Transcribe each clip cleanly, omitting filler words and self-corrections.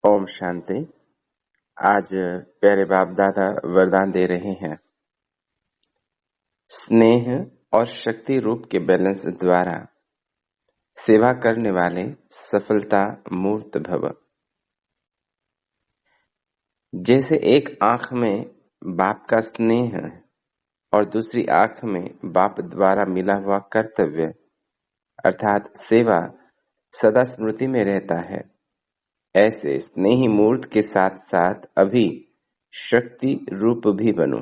ओम शांति। आज प्यारे बाप दादा वरदान दे रहे हैं। स्नेह और शक्ति रूप के बैलेंस द्वारा सेवा करने वाले सफलता मूर्त भव। जैसे एक आंख में बाप का स्नेह और दूसरी आंख में बाप द्वारा मिला हुआ कर्तव्य अर्थात सेवा सदा स्मृति में रहता है, ऐसे स्नेही मूर्त के साथ साथ अभी शक्ति रूप भी बनो।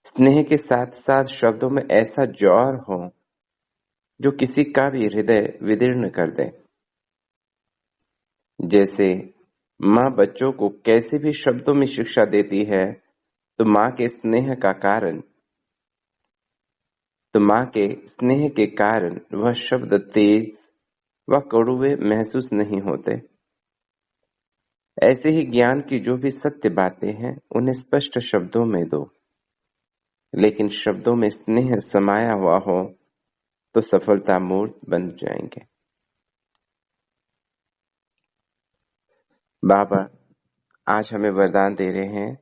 स्नेह के साथ साथ शब्दों में ऐसा जौहर हो जो किसी का भी हृदय विदीर्ण कर दे। जैसे माँ बच्चों को कैसे भी शब्दों में शिक्षा देती है तो माँ के स्नेह के कारण वह शब्द तेज व कड़ुए महसूस नहीं होते। ऐसे ही ज्ञान की जो भी सत्य बातें हैं उन्हें स्पष्ट शब्दों में दो, लेकिन शब्दों में स्नेह समाया हुआ हो तो सफलता मूर्त बन जाएंगे। बाबा आज हमें वरदान दे रहे हैं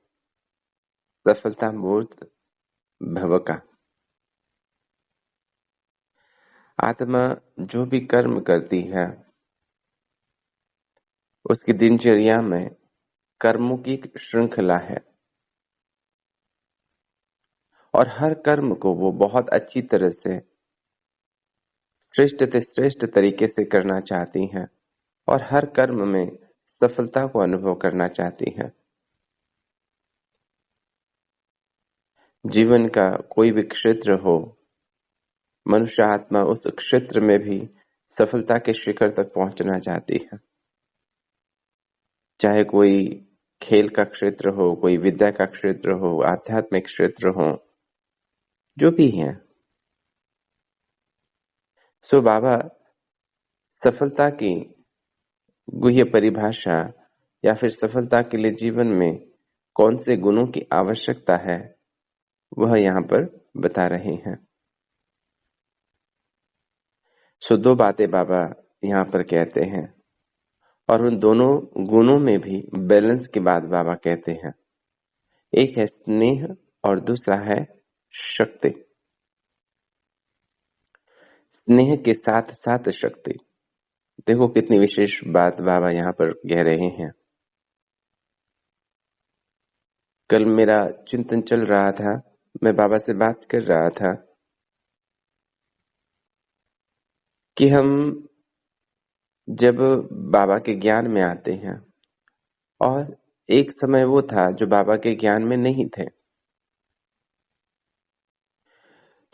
सफलता मूर्त भव का। आत्मा जो भी कर्म करती है उसकी दिनचर्या में कर्मों की श्रृंखला है और हर कर्म को वो बहुत अच्छी तरह से श्रेष्ठ से श्रेष्ठ तरीके से करना चाहती हैं और हर कर्म में सफलता को अनुभव करना चाहती हैं। जीवन का कोई भी क्षेत्र हो, मनुष्य आत्मा उस क्षेत्र में भी सफलता के शिखर तक पहुंचना चाहती है। चाहे कोई खेल का क्षेत्र हो, कोई विद्या का क्षेत्र हो, आध्यात्मिक क्षेत्र हो, जो भी है। सो बाबा सफलता की गुह्य परिभाषा या फिर सफलता के लिए जीवन में कौन से गुणों की आवश्यकता है वह यहाँ पर बता रहे हैं। सो दो बातें बाबा यहाँ पर कहते हैं और उन दोनों गुणों में भी बैलेंस की बात बाबा कहते हैं। एक है स्नेह और दूसरा है शक्ति। स्नेह के साथ साथ शक्ति। देखो कितनी विशेष बात बाबा यहाँ पर कह रहे हैं। कल मेरा चिंतन चल रहा था, मैं बाबा से बात कर रहा था कि हम जब बाबा के ज्ञान में आते हैं, और एक समय वो था जो बाबा के ज्ञान में नहीं थे,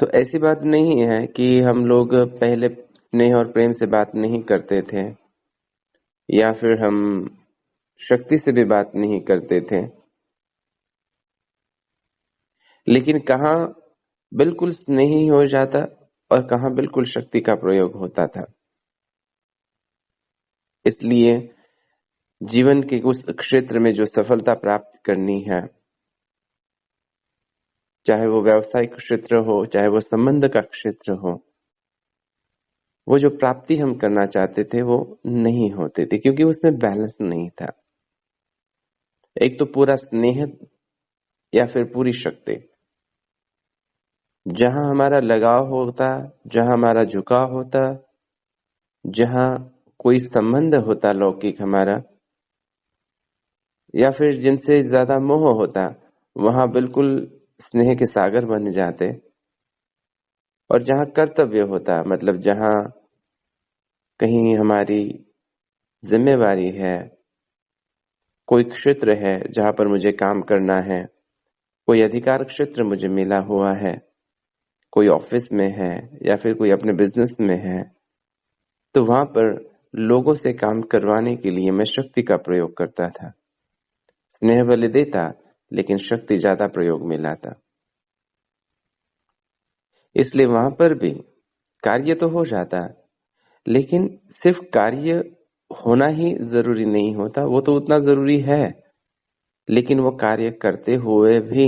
तो ऐसी बात नहीं है कि हम लोग पहले स्नेह और प्रेम से बात नहीं करते थे या फिर हम शक्ति से भी बात नहीं करते थे, लेकिन कहाँ बिल्कुल स्नेही हो जाता और कहाँ बिल्कुल शक्ति का प्रयोग होता था। इसलिए जीवन के उस क्षेत्र में जो सफलता प्राप्त करनी है, चाहे वो व्यावसायिक क्षेत्र हो, चाहे वो संबंध का क्षेत्र हो, वो जो प्राप्ति हम करना चाहते थे वो नहीं होते थे क्योंकि उसमें बैलेंस नहीं था। एक तो पूरा स्नेह या फिर पूरी शक्ति। जहां हमारा लगाव होता, जहां हमारा झुकाव होता, जहां कोई संबंध होता लौकिक हमारा, या फिर जिनसे ज्यादा मोह होता, वहां बिल्कुल स्नेह के सागर बन जाते। और जहां कर्तव्य होता, मतलब जहां कहीं हमारी जिम्मेवारी है, कोई क्षेत्र है जहां पर मुझे काम करना है, कोई अधिकार क्षेत्र मुझे मिला हुआ है, कोई ऑफिस में है या फिर कोई अपने बिजनेस में है, तो वहां पर लोगों से काम करवाने के लिए मैं शक्ति का प्रयोग करता था। स्नेह बलि देता लेकिन शक्ति ज्यादा प्रयोग में लाता। इसलिए वहां पर भी कार्य तो हो जाता, लेकिन सिर्फ कार्य होना ही जरूरी नहीं होता। वो तो उतना जरूरी है, लेकिन वो कार्य करते हुए भी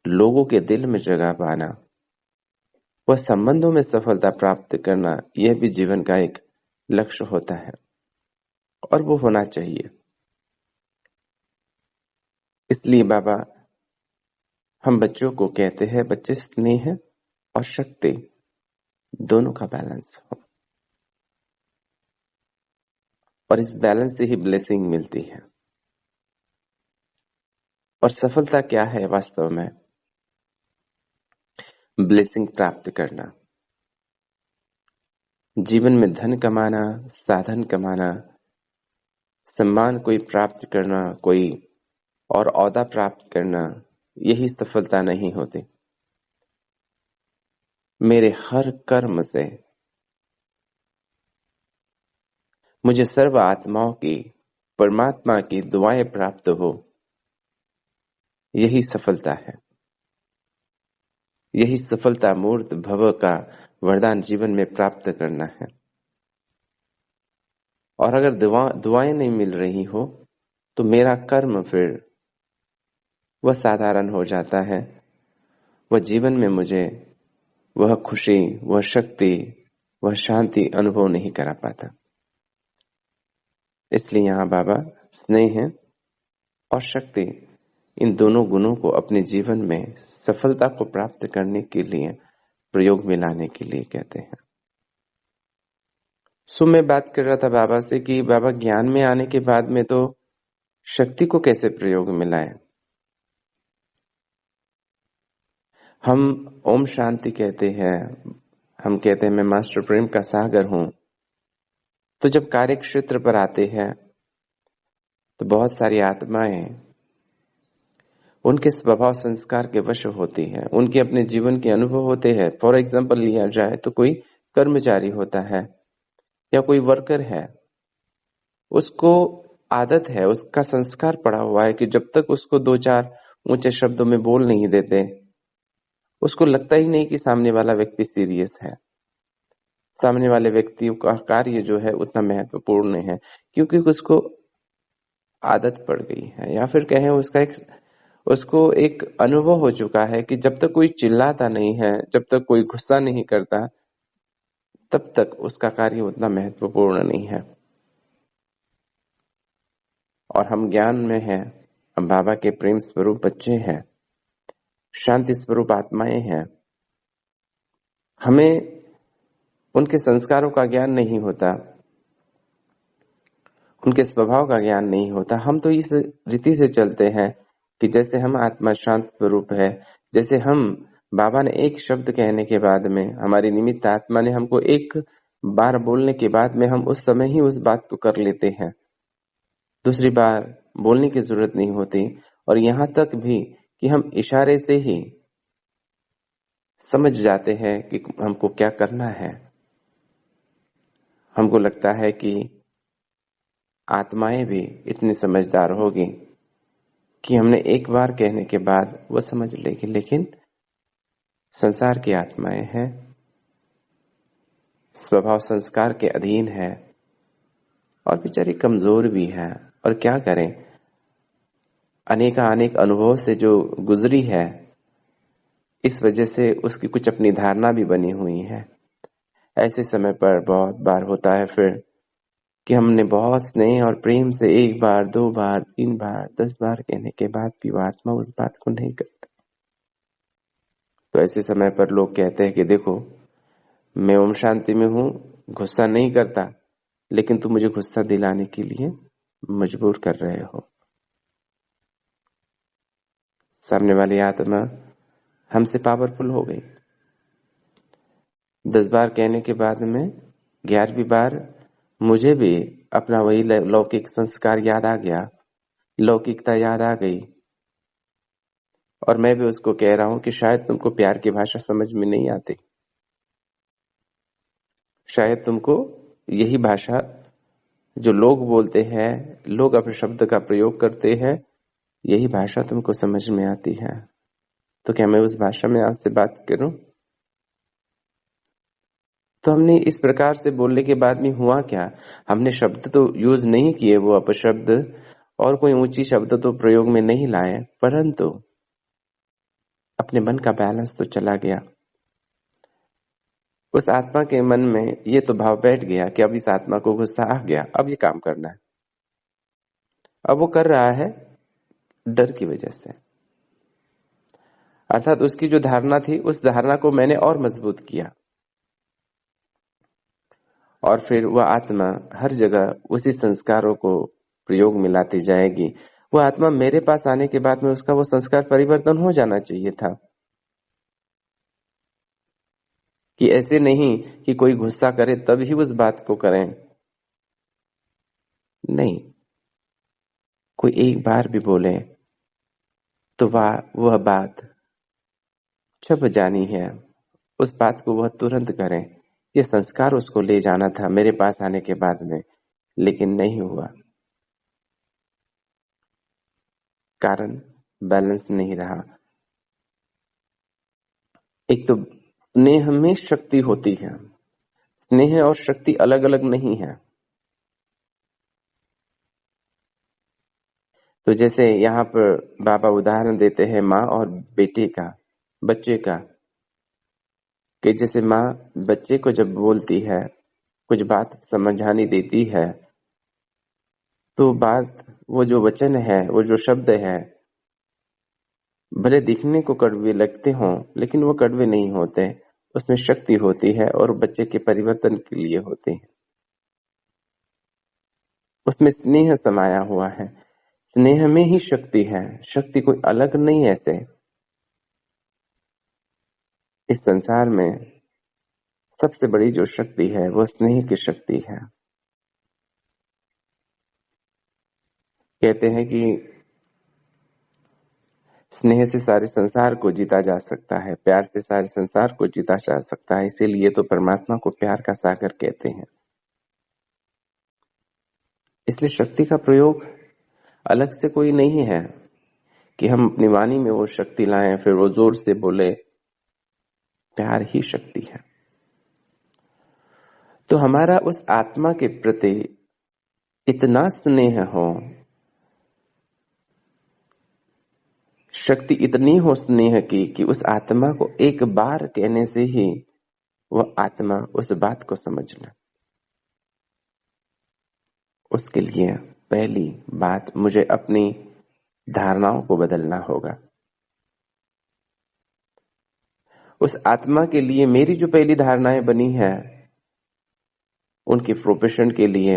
लोगों के दिल में जगह पाना, वह संबंधों में सफलता प्राप्त करना, यह भी जीवन का एक लक्ष्य होता है और वो होना चाहिए। इसलिए बाबा हम बच्चों को कहते हैं बच्चे स्नेह और शक्ति दोनों का बैलेंस हो, और इस बैलेंस से ही ब्लेसिंग मिलती है। और सफलता क्या है वास्तव में? ब्लेसिंग प्राप्त करना, जीवन में धन कमाना, साधन कमाना, सम्मान कोई प्राप्त करना, कोई और औहदा प्राप्त करना, यही सफलता नहीं होती। मेरे हर कर्म से मुझे सर्व आत्माओं की, परमात्मा की दुआएं प्राप्त हो, यही सफलता है। यही सफलता मूर्त भव का वरदान जीवन में प्राप्त करना है। और अगर दुआएं नहीं मिल रही हो तो मेरा कर्म फिर वह साधारण हो जाता है। वह जीवन में मुझे वह खुशी, वह शक्ति, वह शांति अनुभव नहीं करा पाता। इसलिए यहाँ बाबा स्नेह और शक्ति, इन दोनों गुणों को अपने जीवन में सफलता को प्राप्त करने के लिए प्रयोग में लाने के लिए कहते हैं। सो मैं बात कर रहा था बाबा से कि बाबा ज्ञान में आने के बाद में तो शक्ति को कैसे प्रयोग में लाएं। हम ओम शांति कहते हैं, हम कहते हैं मैं मास्टर प्रेम का सागर हूं। तो जब कार्य क्षेत्र पर आते हैं तो बहुत सारी आत्माएं उनके स्वभाव संस्कार के वश होती हैं, उनके अपने जीवन के अनुभव होते हैं। फॉर एग्जाम्पल लिया जाए तो कोई कर्मचारी होता है या कोई वर्कर है, उसको आदत है, उसका संस्कार पड़ा हुआ है कि जब तक उसको दो चार ऊंचे शब्दों में बोल नहीं देते, उसको लगता ही नहीं कि सामने वाला व्यक्ति सीरियस है, सामने वाले व्यक्ति का कार्य जो है उतना महत्वपूर्ण है, क्योंकि उसको आदत पड़ गई है, या फिर कहें उसको एक अनुभव हो चुका है कि जब तक कोई चिल्लाता नहीं है, जब तक कोई गुस्सा नहीं करता, तब तक उसका कार्य उतना महत्वपूर्ण नहीं है। और हम ज्ञान में हैं, हम बाबा के प्रेम स्वरूप बच्चे हैं, शांति स्वरूप आत्माएं हैं। हमें उनके संस्कारों का ज्ञान नहीं होता, उनके स्वभाव का ज्ञान नहीं होता। हम तो इस रीति से चलते हैं कि जैसे हम आत्मा शांत स्वरूप है, जैसे हम बाबा ने एक शब्द कहने के बाद में, हमारी निमित्त आत्मा ने हमको एक बार बोलने के बाद में हम उस समय ही उस बात को कर लेते हैं, दूसरी बार बोलने की जरूरत नहीं होती। और यहाँ तक भी कि हम इशारे से ही समझ जाते हैं कि हमको क्या करना है। हमको लगता है कि आत्माएं भी इतनी समझदार होगी कि हमने एक बार कहने के बाद वो समझ लेगी, लेकिन संसार की आत्माएं हैं, स्वभाव संस्कार के अधीन है और बेचारी कमजोर भी है। और क्या करें, अनेक अनुभव से जो गुजरी है, इस वजह से उसकी कुछ अपनी धारणा भी बनी हुई है। ऐसे समय पर बहुत बार होता है फिर कि हमने बहुत स्नेह और प्रेम से एक बार, दो बार, तीन बार, 10 बार कहने के बाद भी वो आत्मा उस बात को नहीं करती। तो ऐसे समय पर लोग कहते हैं कि देखो, मैं ओम शांति में हूं, गुस्सा नहीं करता, लेकिन तुम मुझे गुस्सा दिलाने के लिए मजबूर कर रहे हो। सामने वाली आत्मा हमसे पावरफुल हो गई। 10 बार कहने के बाद में 11वीं बार मुझे भी अपना वही लौकिक संस्कार याद आ गया, लौकिकता याद आ गई, और मैं भी उसको कह रहा हूं कि शायद तुमको प्यार की भाषा समझ में नहीं आती, शायद तुमको यही भाषा जो लोग बोलते हैं, लोग अपने शब्द का प्रयोग करते हैं, यही भाषा तुमको समझ में आती है। तो क्या मैं उस भाषा में आपसे बात करूं? तो हमने इस प्रकार से बोलने के बाद में हुआ क्या, हमने शब्द तो यूज नहीं किए, वो अपशब्द और कोई ऊंची शब्द तो प्रयोग में नहीं लाए, परंतु अपने मन का बैलेंस तो चला गया। उस आत्मा के मन में ये तो भाव बैठ गया कि अब इस आत्मा को गुस्सा आ गया, अब ये काम करना है। अब वो कर रहा है डर की वजह से, अर्थात उसकी जो धारणा थी उस धारणा को मैंने और मजबूत किया, और फिर वह आत्मा हर जगह उसी संस्कारों को प्रयोग में लाती जाएगी। वह आत्मा मेरे पास आने के बाद में उसका वो संस्कार परिवर्तन हो जाना चाहिए था, कि ऐसे नहीं कि कोई गुस्सा करे तब ही उस बात को करें। नहीं, कोई एक बार भी बोले तो वह बात छप जानी है, उस बात को वह तुरंत करें। ये संस्कार उसको ले जाना था मेरे पास आने के बाद में, लेकिन नहीं हुआ। कारण बैलेंस नहीं रहा। एक तो स्नेह में शक्ति होती है, स्नेह और शक्ति अलग अलग नहीं है। तो जैसे यहाँ पर बाबा उदाहरण देते हैं माँ और बेटे का, बच्चे का, कि जैसे माँ बच्चे को जब बोलती है, कुछ बात समझानी देती है, तो बात, वो जो वचन है, वो जो शब्द है, भले दिखने को कड़वे लगते हों लेकिन वो कड़वे नहीं होते, उसमें शक्ति होती है और बच्चे के परिवर्तन के लिए होती है। उसमें स्नेह समाया हुआ है, स्नेह में ही शक्ति है, शक्ति कोई अलग नहीं। ऐसे इस संसार में सबसे बड़ी जो शक्ति है वो स्नेह की शक्ति है। कहते हैं कि स्नेह से सारे संसार को जीता जा सकता है, प्यार से सारे संसार को जीता जा सकता है, इसीलिए तो परमात्मा को प्यार का सागर कहते हैं। इसलिए शक्ति का प्रयोग अलग से कोई नहीं है कि हम अपनी वाणी में वो शक्ति लाएं फिर वो जोर से बोले। प्यार ही शक्ति है। तो हमारा उस आत्मा के प्रति इतना स्नेह हो, शक्ति इतनी हो स्नेह की कि उस आत्मा को एक बार कहने से ही वह आत्मा उस बात को समझ ले। उसके लिए पहली बात मुझे अपनी धारणाओं को बदलना होगा। उस आत्मा के लिए मेरी जो पहली धारणाएं बनी है, उनकी प्रोफेशन के लिए,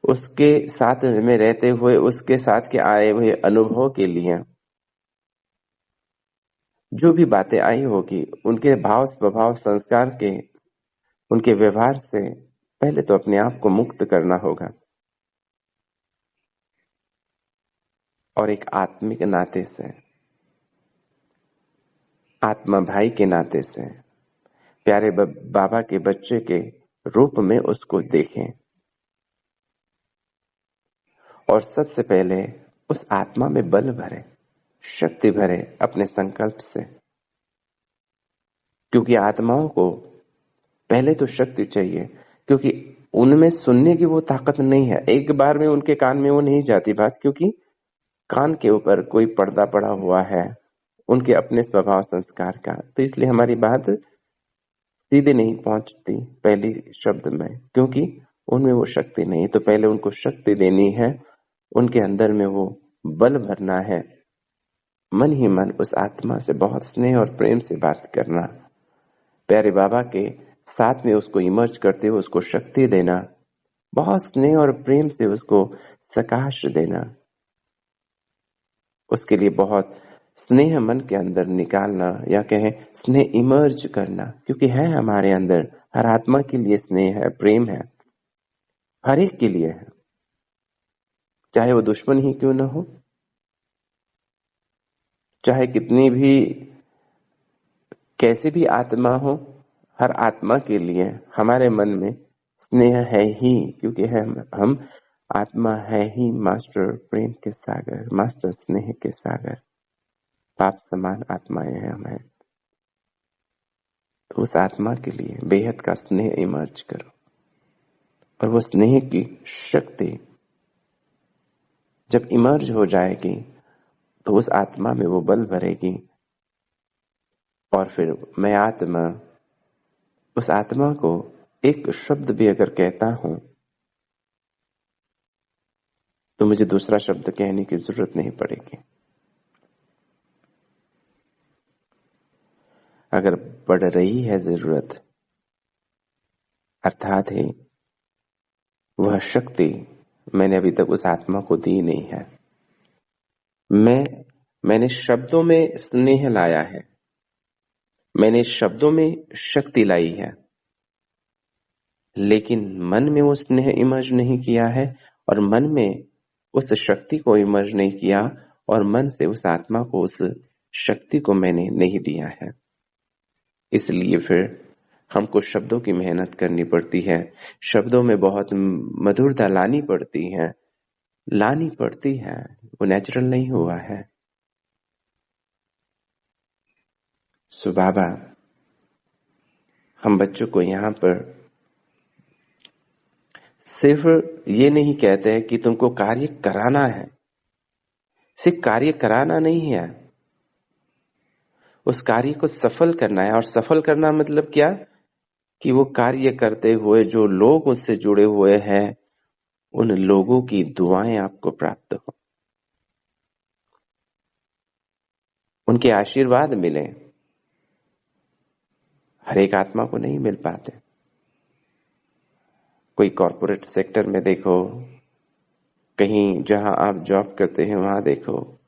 उसके साथ में रहते हुए उसके साथ के आए हुए अनुभव के लिए, जो भी बातें आई होगी उनके भाव स्वभाव संस्कार के, उनके व्यवहार से पहले तो अपने आप को मुक्त करना होगा। और एक आत्मिक नाते से, आत्मा भाई के नाते से, प्यारे बाबा के बच्चे के रूप में उसको देखें। और सबसे पहले उस आत्मा में बल भरे, शक्ति भरे अपने संकल्प से, क्योंकि आत्माओं को पहले तो शक्ति चाहिए, क्योंकि उनमें सुनने की वो ताकत नहीं है। एक बार में उनके कान में वो नहीं जाती बात, क्योंकि कान के ऊपर कोई पर्दा पड़ा हुआ है उनके अपने स्वभाव संस्कार का। तो इसलिए हमारी बात सीधे नहीं पहुंचती पहली शब्द में, क्योंकि उनमें वो शक्ति नहीं। तो पहले उनको शक्ति देनी है, उनके अंदर में वो बल भरना है, मन ही मन उस आत्मा से बहुत स्नेह और प्रेम से बात करना, प्यारे बाबा के साथ में उसको इमर्ज करते हुए उसको शक्ति देना, बहुत स्नेह और प्रेम से उसको प्रकाश देना, उसके लिए बहुत स्नेह मन के अंदर निकालना, या कहें स्नेह इमर्ज करना, क्योंकि है हमारे अंदर, हर आत्मा के लिए स्नेह है, प्रेम है, हर एक के लिए है, चाहे वो दुश्मन ही क्यों ना हो, चाहे कितनी भी कैसी भी आत्मा हो, हर आत्मा के लिए हमारे मन में स्नेह है ही, क्योंकि हम आत्मा है ही मास्टर प्रेम के सागर, मास्टर स्नेह के सागर, पाप समान आत्माएं हैं हमें। तो उस आत्मा के लिए बेहद का स्नेह इमर्ज करो, और वो स्नेह की शक्ति जब इमर्ज हो जाएगी तो उस आत्मा में वो बल भरेगी, और फिर मैं आत्मा उस आत्मा को एक शब्द भी अगर कहता हूं तो मुझे दूसरा शब्द कहने की जरूरत नहीं पड़ेगी। अगर बढ़ रही है जरूरत, अर्थात है वह शक्ति मैंने अभी तक उस आत्मा को दी नहीं है। मैंने शब्दों में स्नेह लाया है, मैंने शब्दों में शक्ति लाई है, लेकिन मन में वो स्नेह इमर्ज नहीं किया है और मन में उस शक्ति को इमर्ज नहीं किया और मन से उस आत्मा को, उस शक्ति को मैंने नहीं दिया है। इसलिए फिर हमको शब्दों की मेहनत करनी पड़ती है, शब्दों में बहुत मधुरता लानी पड़ती है, वो नेचुरल नहीं हुआ है। सो बाबा हम बच्चों को यहाँ पर सिर्फ ये नहीं कहते हैं कि तुमको कार्य कराना है, सिर्फ कार्य कराना नहीं है, उस कार्य को सफल करना है। और सफल करना मतलब क्या कि वो कार्य करते हुए जो लोग उससे जुड़े हुए हैं उन लोगों की दुआएं आपको प्राप्त हो, उनके आशीर्वाद मिले। हर एक आत्मा को नहीं मिल पाते। कोई कॉर्पोरेट सेक्टर में देखो, कहीं जहां आप जॉब करते हैं वहां देखो,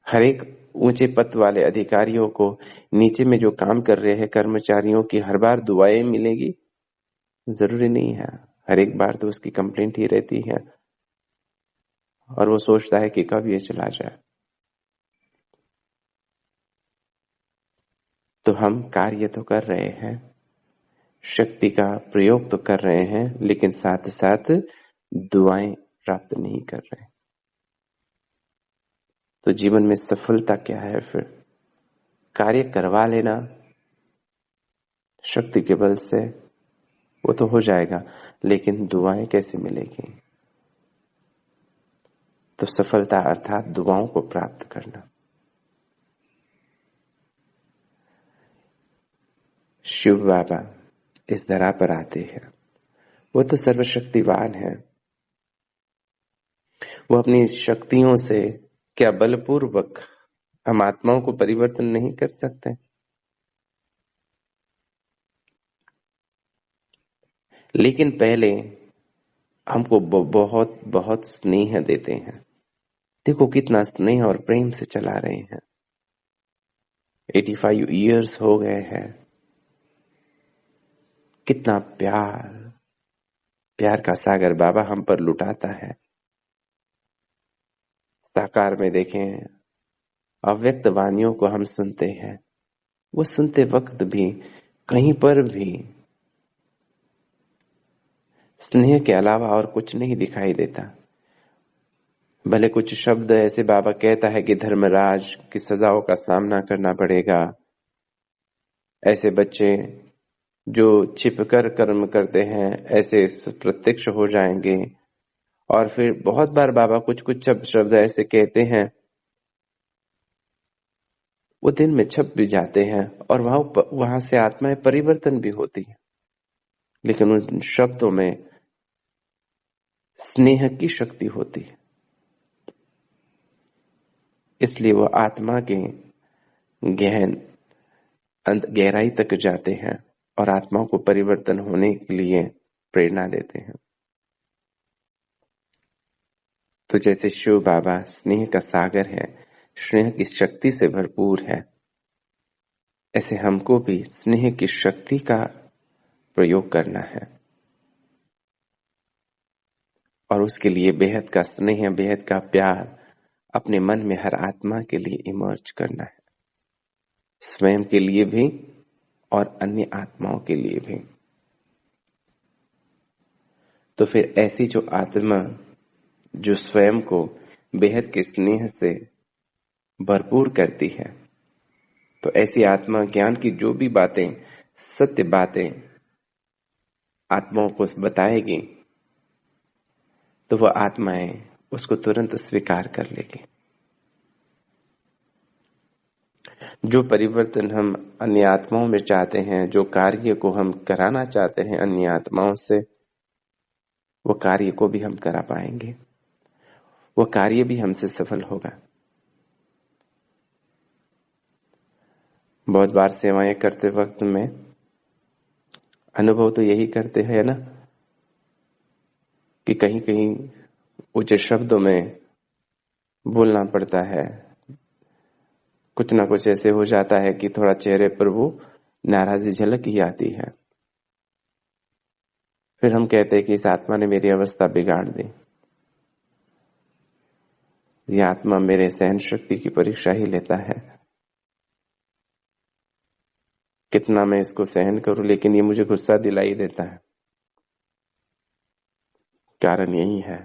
हर एक ऊंचे पद वाले अधिकारियों को नीचे में जो काम कर रहे हैं कर्मचारियों की हर बार दुआएं मिलेगी, जरूरी नहीं है। हर एक बार तो उसकी कंप्लेंट ही रहती है और वो सोचता है कि कब ये चला जाए। तो हम कार्य तो कर रहे हैं, शक्ति का प्रयोग तो कर रहे हैं, लेकिन साथ साथ दुआएं प्राप्त नहीं कर रहे। तो जीवन में सफलता क्या है? फिर कार्य करवा लेना शक्ति के बल से, वो तो हो जाएगा, लेकिन दुआएं कैसे मिलेगी? तो सफलता अर्थात दुआओं को प्राप्त करना। शिव बाबा इस धरा पर आते हैं, वो तो सर्वशक्तिवान है, वो अपनी शक्तियों से क्या बलपूर्वक हम आत्माओं को परिवर्तन नहीं कर सकते? लेकिन पहले हमको बहुत बहुत स्नेह देते हैं। देखो कितना स्नेह और प्रेम से चला रहे हैं। 85 इयर्स हो गए हैं। कितना प्यार का सागर बाबा हम पर लुटाता है। साकार में देखें, अव्यक्त वाणियों को हम सुनते हैं, वो सुनते वक्त भी कहीं पर भी स्नेह के अलावा और कुछ नहीं दिखाई देता। भले कुछ शब्द ऐसे बाबा कहता है कि धर्मराज की सजाओं का सामना करना पड़ेगा, ऐसे बच्चे जो छिपकर कर्म करते हैं ऐसे प्रत्यक्ष हो जाएंगे। और फिर बहुत बार बाबा कुछ कुछ शब्द ऐसे कहते हैं, वो दिन में छप भी जाते हैं और वहां से आत्माएं परिवर्तन भी होती है, लेकिन उन शब्दों में स्नेह की शक्ति होती है। इसलिए वो आत्मा के गहराई तक जाते हैं और आत्माओं को परिवर्तन होने के लिए प्रेरणा देते हैं। तो जैसे शिव बाबा स्नेह का सागर है, स्नेह की शक्ति से भरपूर है, ऐसे हमको भी स्नेह की शक्ति का प्रयोग करना है और उसके लिए बेहद का स्नेह, बेहद का प्यार अपने मन में हर आत्मा के लिए इमर्ज करना है, स्वयं के लिए भी और अन्य आत्माओं के लिए भी। तो फिर ऐसी जो आत्मा जो स्वयं को बेहद के स्नेह से भरपूर करती है, तो ऐसी आत्मा ज्ञान की जो भी बातें, सत्य बातें आत्माओं को बताएगी, तो वह आत्माएं उसको तुरंत स्वीकार कर लेगी। जो परिवर्तन हम अन्य आत्माओं में चाहते हैं, जो कार्य को हम कराना चाहते हैं अन्य आत्माओं से, वो कार्य को भी हम करा पाएंगे, वो कार्य भी हमसे सफल होगा। बहुत बार सेवाएं करते वक्त में अनुभव तो यही करते हैं ना कि कहीं कहीं ऊंचे शब्दों में बोलना पड़ता है, कुछ ना कुछ ऐसे हो जाता है कि थोड़ा चेहरे पर वो नाराजगी झलक ही आती है। फिर हम कहते हैं कि इस आत्मा ने मेरी अवस्था बिगाड़ दी, ये आत्मा मेरे सहन शक्ति की परीक्षा ही लेता है, कितना मैं इसको सहन करूं लेकिन ये मुझे गुस्सा दिलाई देता है। कारण यही है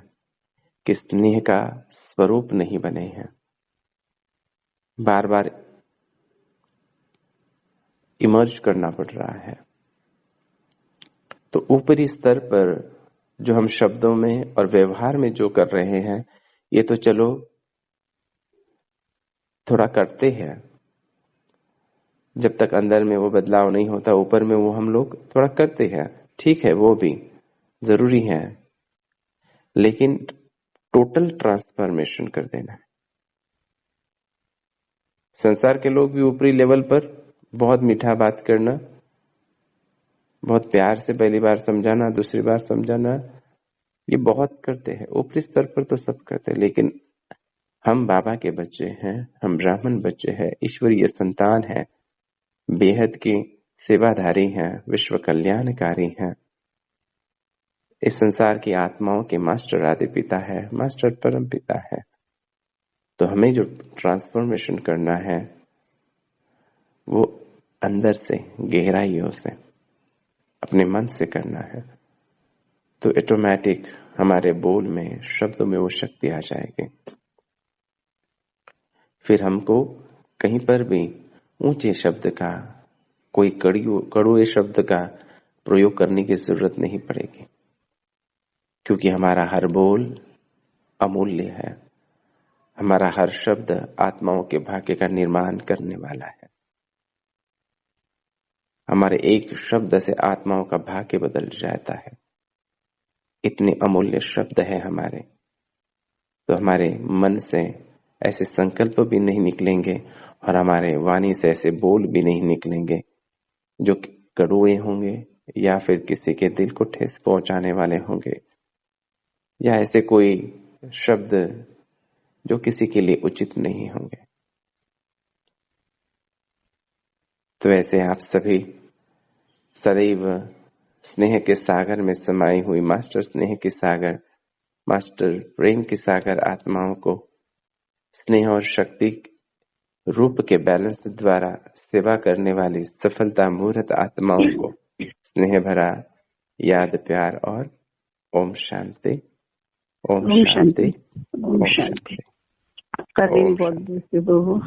कि स्नेह का स्वरूप नहीं बने हैं, बार बार इमर्ज करना पड़ रहा है। तो ऊपरी स्तर पर जो हम शब्दों में और व्यवहार में जो कर रहे हैं, ये तो चलो थोड़ा करते हैं, जब तक अंदर में वो बदलाव नहीं होता ऊपर में वो हम लोग थोड़ा करते हैं, ठीक है, वो भी जरूरी है, लेकिन टोटल ट्रांसफॉर्मेशन कर देना है। संसार के लोग भी ऊपरी लेवल पर बहुत मीठा बात करना, बहुत प्यार से पहली बार समझाना, दूसरी बार समझाना, ये बहुत करते हैं, ऊपरी स्तर पर तो सब करते हैं। लेकिन हम बाबा के बच्चे हैं, हम ब्राह्मण बच्चे हैं, ईश्वरीय संतान हैं, बेहद की सेवाधारी हैं, विश्व कल्याणकारी हैं, इस संसार की आत्माओं के मास्टर आदि पिता है, मास्टर परम पिता है। तो हमें जो ट्रांसफॉर्मेशन करना है वो अंदर से, गहराइयों से, अपने मन से करना है। तो ऑटोमेटिक हमारे बोल में, शब्दों में वो शक्ति आ जाएगी। फिर हमको कहीं पर भी ऊंचे शब्द का, कोई कड़ुए शब्द का प्रयोग करने की जरूरत नहीं पड़ेगी, क्योंकि हमारा हर बोल अमूल्य है, हमारा हर शब्द आत्माओं के भाग्य का निर्माण करने वाला है। हमारे एक शब्द से आत्माओं का भाग्य बदल जाता है, इतने अमूल्य शब्द है हमारे। तो हमारे मन से ऐसे संकल्प भी नहीं निकलेंगे और हमारे वाणी से ऐसे बोल भी नहीं निकलेंगे जो कड़ुए होंगे या फिर किसी के दिल को ठेस पहुंचाने वाले होंगे, या ऐसे कोई शब्द जो किसी के लिए उचित नहीं होंगे। तो ऐसे आप सभी सदैव स्नेह के सागर में समाई हुई मास्टर स्नेह के सागर, मास्टर प्रेम के सागर आत्माओं को स्नेह और शक्ति रूप के बैलेंस द्वारा सेवा करने वाली सफलता मूर्त आत्माओं को स्नेह भरा याद, प्यार और ओम शांति, ओम शांति, ओम शांति। आपका दिन बहुत बहुत शुभ हो।